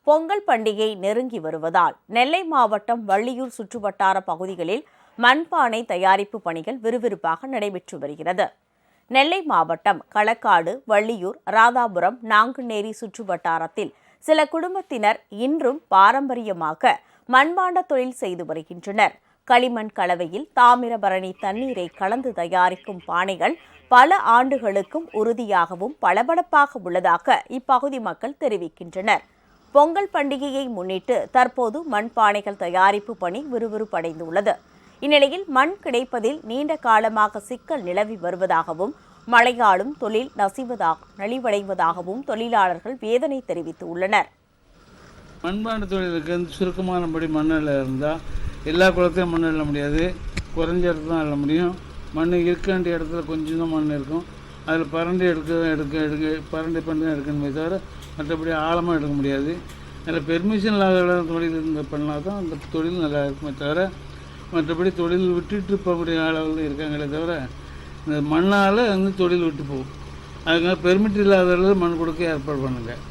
பொங்கல் பண்டிகை நெருங்கி வருவதால் நெல்லை மாவட்டம் வள்ளியூர் சுற்றுவட்டார பகுதிகளில் மண்பானை தயாரிப்பு பணிகள் விறுவிறுப்பாக நடைபெற்று வருகிறது. நெல்லை மாவட்டம் களக்காடு, வள்ளியூர், ராதாபுரம், நாங்குநேரி சுற்றுவட்டாரத்தில் சில குடும்பத்தினர் இன்றும் பாரம்பரியமாக மண்பாண்ட தொழில் செய்து வருகின்றனர். களிமண் கலவையில் தாமிரபரணி தண்ணீரை கலந்து தயாரிக்கும் பானைகள் பல ஆண்டுகளுக்கும் உறுதியாகவும் பளபளப்பாக உள்ளதாக இப்பகுதி மக்கள் தெரிவிக்கின்றனர். பொங்கல் பண்டிகையை முன்னிட்டு தற்போது மண்பானைகள் தயாரிப்பு பணி விறுவிறுப்படைந்துள்ளது. இந்நிலையில் மண் கிடைப்பதில் நீண்ட காலமாக சிக்கல் நிலவி வருவதாகவும், மழையாலும் தொழில் நலிவடைவதாகவும் தொழிலாளர்கள் வேதனை தெரிவித்துள்ளனர். மண்பாண்ட தொழிலுக்கு சுருக்கமானபடி மண்ணில் இருந்தால் எல்லா குளத்தையும் மண் அள்ள முடியாது, குறைஞ்ச இடத்துல தான் அள்ள முடியும். மண் இருக்க வேண்டிய இடத்துல கொஞ்சம் தான் மண் இருக்கும். அதில் பரண்டி பரண்டி பண்ணி எடுக்கணுமே தவிர மற்றபடி ஆழமாக எடுக்க முடியாது. அதில் பெர்மிஷன் இல்லாத தொழில் பண்ணால் தான் அந்த தொழில் நல்லா இருக்குமே தவிர மற்றபடி தொழில் விட்டுட்டு போகக்கூடிய அளவில் இருக்காங்களே தவிர இந்த மண்ணால் தொழில் விட்டு போகும். அதுக்காக பெர்மிட் இல்லாத மண் கொடுக்க ஏற்பாடு பண்ணுங்கள்.